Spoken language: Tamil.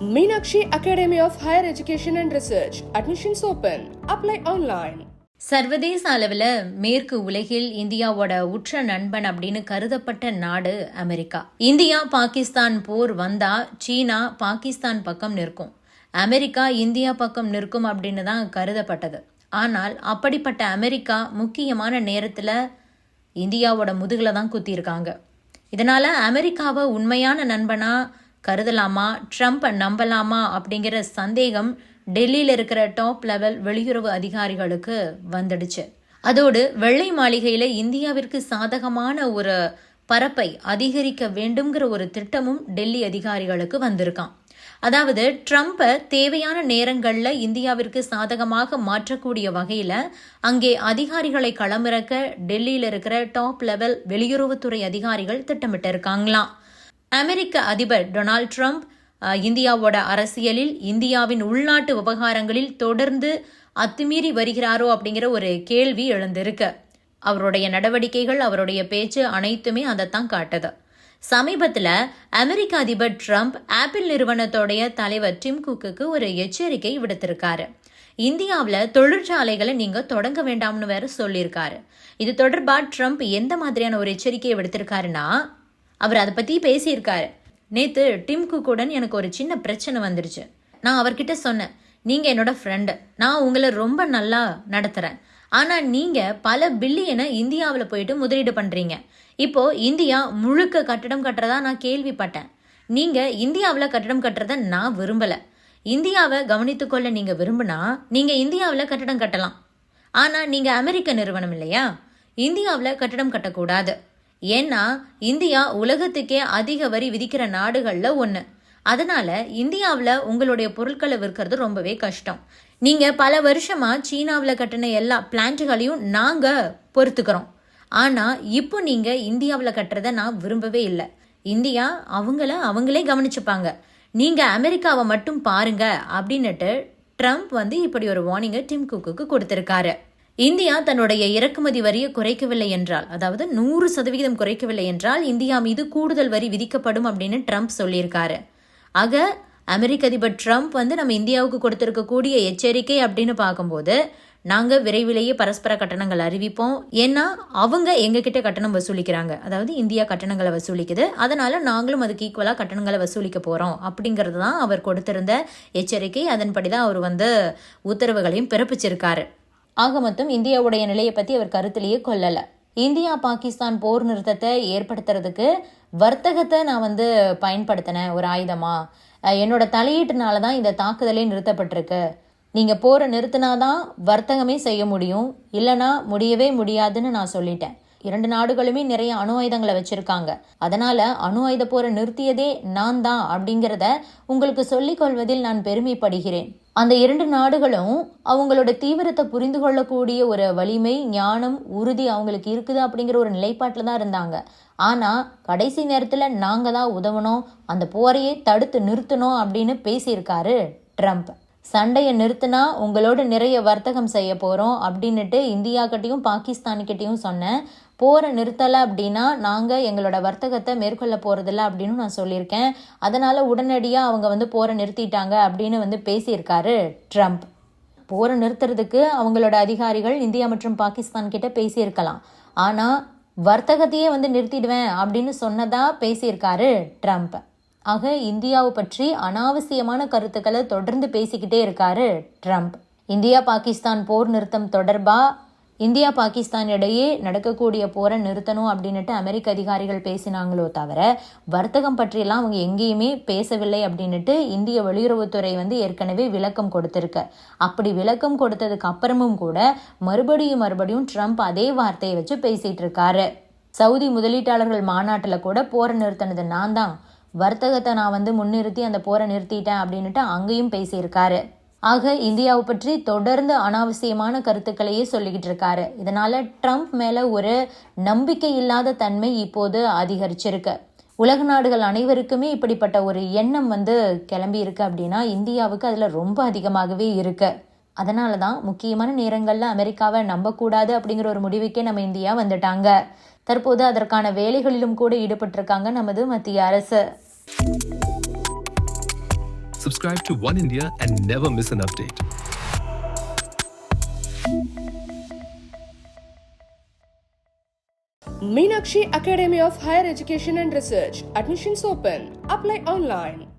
Meenakshi Academy of Higher Education and Research. Admissions open. Apply online. சர்வதேச அளவில் மேற்கு உலகில் இந்தியாவோட உற்ற நண்பன் அப்படின்னு கருதப்பட்ட நாடு அமெரிக்கா. இந்தியா பாகிஸ்தான் போர் வந்தா சீனா பாகிஸ்தான் பக்கம் நிற்கும், அமெரிக்கா இந்தியா பக்கம் நிற்கும் அப்படின்னு தான் கருதப்பட்டது. ஆனால் அப்படிப்பட்ட அமெரிக்கா முக்கியமான நேரத்தில் இந்தியாவோட முதுகில் தான் குத்தியிருக்காங்க. இதனால அமெரிக்காவை உண்மையான நண்பனா கருதலாமா, ட்ரம்ப்பை நம்பலாமா அப்படிங்கிற சந்தேகம் டெல்லியில் இருக்கிற டாப் லெவல் வெளியுறவு அதிகாரிகளுக்கு வந்துடுச்சு. அதோடு வெள்ளை மாளிகையில் இந்தியாவிற்கு சாதகமான ஒரு பரப்பை அதிகரிக்க வேண்டும்ங்கிற ஒரு திட்டமும் டெல்லி அதிகாரிகளுக்கு வந்திருக்கான். அதாவது ட்ரம்ப்பை தேவையான நேரங்களில் இந்தியாவிற்கு சாதகமாக மாற்றக்கூடிய வகையில் அங்கே அதிகாரிகளை களமிறக்க டெல்லியில் இருக்கிற டாப் லெவல் வெளியுறவுத்துறை அதிகாரிகள் திட்டமிட்டு இருக்காங்களாம். அமெரிக்க அதிபர் டொனால்ட் ட்ரம்ப் இந்தியாவோட அரசியலில், இந்தியாவின் உள்நாட்டு விவகாரங்களில் தொடர்ந்து அத்துமீறி வருகிறாரோ அப்படிங்கிற ஒரு கேள்வி எழுந்திருக்கு. அவருடைய நடவடிக்கைகள், அவருடைய பேச்சு அனைத்துமே அதைத்தான் காட்டுது. சமீபத்தில் அமெரிக்க அதிபர் ட்ரம்ப் ஆப்பிள் நிறுவனத்தோடைய தலைவர் டிம் குக்குக்கு ஒரு எச்சரிக்கை விடுத்திருக்காரு. இந்தியாவில் தொழிற்சாலைகளை நீங்கள் தொடங்க வேண்டாம்னு வேற சொல்லியிருக்காரு. இது தொடர்பாக ட்ரம்ப் எந்த மாதிரியான ஒரு எச்சரிக்கையை விடுத்திருக்காருன்னா, அவர் அதை பற்றி பேசியிருக்காரு. நேற்று டிம் குக்குடன் எனக்கு ஒரு சின்ன பிரச்சனை வந்துருச்சு. நான் அவர்கிட்ட சொன்னேன், நீங்கள் என்னோட ஃப்ரெண்டு, நான் உங்களை ரொம்ப நல்லா நடத்துகிறேன். ஆனால் நீங்கள் பல பில்லியனை இந்தியாவில் போயிட்டு முதலீடு பண்ணுறீங்க. இப்போது இந்தியா முழுக்க கட்டடம் கட்டுறதா நான் கேள்விப்பட்டேன். நீங்கள் இந்தியாவில் கட்டடம் கட்டுறதை நான் விரும்பலை. இந்தியாவை கவனித்துக்கொள்ள நீங்கள் விரும்பினா நீங்கள் இந்தியாவில் கட்டடம் கட்டலாம். ஆனால் நீங்கள் அமெரிக்க நிறுவனம் இல்லையா, இந்தியாவில் கட்டடம் கட்டக்கூடாது. ஏன்னா இந்தியா உலகத்துக்கே அதிக வரி விதிக்கிற நாடுகளில் ஒன்று. அதனால் இந்தியாவில் உங்களுடைய பொருட்களை விற்கிறது ரொம்பவே கஷ்டம். நீங்கள் பல வருஷமாக சீனாவில் கட்டின எல்லா பிளான்ட்டுகளையும் நாங்கள் பொறுத்துக்கிறோம். ஆனால் இப்போ நீங்கள் இந்தியாவில் கட்டுறதை நான் விரும்பவே இல்லை. இந்தியா அவங்களே கவனிச்சுப்பாங்க, நீங்கள் அமெரிக்காவை மட்டும் பாருங்க அப்படின்னுட்டு ட்ரம்ப் இப்படி ஒரு வார்னிங்கை டிம் குக்குக்கு கொடுத்துருக்காரு. இந்தியா தன்னுடைய இறக்குமதி வரியை குறைக்கவில்லை என்றால், அதாவது 100% குறைக்கவில்லை என்றால் இந்தியா மீது கூடுதல் வரி விதிக்கப்படும் அப்படின்னு ட்ரம்ப் சொல்லியிருக்காரு. ஆக அமெரிக்க அதிபர் ட்ரம்ப் நம்ம இந்தியாவுக்கு கொடுத்திருக்கக்கூடிய எச்சரிக்கை அப்படின்னு பார்க்கும்போது, நாங்கள் விரைவிலேயே பரஸ்பர கட்டணங்கள் அறிவிப்போம். ஏன்னா அவங்க எங்ககிட்ட கட்டணம் வசூலிக்கிறாங்க, அதாவது இந்தியா கட்டணங்களை வசூலிக்குது, அதனால நாங்களும் அதுக்கு ஈக்குவலாக கட்டணங்களை வசூலிக்க போகிறோம் அப்படிங்கிறது தான் அவர் கொடுத்திருந்த எச்சரிக்கை. அதன்படி தான் அவர் உத்தரவுகளையும் பிறப்பிச்சிருக்காரு. ஆக மொத்தம் இந்தியாவுடைய நிலையை பற்றி அவர் கருத்திலேயே கொள்ளலை. இந்தியா பாகிஸ்தான் போர் நிறுத்தத்தை ஏற்படுத்துறதுக்கு வர்த்தகத்தை நான் பயன்படுத்தினேன் ஒரு ஆயுதமா, என்னோட தலையீட்டுனால தான் இந்த தாக்குதலே நிறுத்தப்பட்டிருக்கு. நீங்கள் போரை நிறுத்தினாதான் வர்த்தகமே செய்ய முடியும், இல்லைனா முடியவே முடியாதுன்னு நான் சொல்லிட்டேன். 2 நாடுகளுமே நிறைய அணு ஆயுதங்களை வச்சிருக்காங்க. அதனால அணு ஆயுத போரை நிறுத்தியதே நான் தான் அப்படிங்கிறத உங்களுக்கு சொல்லிக் கொள்வதில் நான் பெருமைப்படுகிறேன். அந்த 2 நாடுகளும் அவங்களோட தீவிரத்தை புரிந்து கொள்ளக்கூடிய ஒரு வலிமை, ஞானம், உறுதி அவங்களுக்கு இருக்குது அப்படிங்கிற ஒரு நிலைப்பாட்டில் தான் இருந்தாங்க. ஆனால் கடைசி நேரத்தில் நாங்கள் தான் உதவணும், அந்த போரையே தடுத்து நிறுத்தணும் அப்படின்னு பேசியிருக்காரு ட்ரம்ப். சண்டையை நிறுத்தினா உங்களோட நிறைய வர்த்தகம் செய்ய போகிறோம் அப்படின்னுட்டு இந்தியாக்கிட்டையும் பாகிஸ்தான்கிட்டையும் சொன்னேன். போரை நிறுத்தலை அப்படின்னா நாங்கள் எங்களோட வர்த்தகத்தை மேற்கொள்ள போகிறதில்ல அப்படின்னு நான் சொல்லியிருக்கேன். அதனால் உடனடியாக அவங்க போரை நிறுத்திட்டாங்க அப்படின்னு பேசியிருக்காரு ட்ரம்ப். போரை நிறுத்துறதுக்கு அவங்களோட அதிகாரிகள் இந்தியா மற்றும் பாகிஸ்தான் கிட்ட பேசியிருக்கலாம். ஆனால் வர்த்தகத்தையே நிறுத்திடுவேன் அப்படின்னு சொன்னதா பேசியிருக்காரு ட்ரம்ப். ஆக இந்தியாவை பற்றி அனாவசியமான கருத்துக்களை தொடர்ந்து பேசிக்கிட்டே இருக்காரு ட்ரம்ப். இந்தியா பாகிஸ்தான் போர் நிறுத்தம் தொடர்பாக இந்தியா பாகிஸ்தான் இடையே நடக்கக்கூடிய போரை நிறுத்தணும் அப்படின்னுட்டு அமெரிக்க அதிகாரிகள் பேசினாங்களோ தவிர வர்த்தகம் பற்றியெல்லாம் அவங்க எங்கேயுமே பேசவில்லை அப்படின்னுட்டு இந்திய வெளியுறவுத்துறை ஏற்கனவே விளக்கம் கொடுத்துருக்கு. அப்படி விளக்கம் கொடுத்ததுக்கு அப்புறமும் கூட மறுபடியும் ட்ரம்ப் அதே வார்த்தையை வச்சு பேசிட்டு இருக்காரு. சவுதி முதலீட்டாளர்கள் மாநாட்டில் கூட போரை நிறுத்தினது நான் தான், வர்த்தகத்தை நான் முன்னிறுத்தி அந்த போரை நிறுத்திட்டேன் அப்படின்னுட்டு அங்கேயும் பேசியிருக்காரு. ஆக இந்தியாவை பற்றி தொடர்ந்து அனாவசியமான கருத்துக்களையே சொல்லிக்கிட்டு இருக்காரு. இதனால ட்ரம்ப் மேல ஒரு நம்பிக்கை இல்லாத தன்மை இப்போது அதிகரிச்சிருக்கு. உலக நாடுகள் அனைவருக்குமே இப்படிப்பட்ட ஒரு எண்ணம் கிளம்பி இருக்கு அப்படின்னா இந்தியாவுக்கு அதுல ரொம்ப அதிகமாகவே இருக்கு. அதனால தான் முக்கியமான நேரங்களில் அமெரிக்காவை நம்பக்கூடாது அப்படிங்கிற ஒரு முடிவுக்கே நம்ம இந்தியா வந்துட்டாங்க. தற்போது அதற்கான வேலைகளிலும் கூட ஈடுபட்டிருக்காங்க நமது மத்திய அரசு. Subscribe to One India and never miss an update. Meenakshi Academy of Higher Education and Research. Admissions open. Apply online.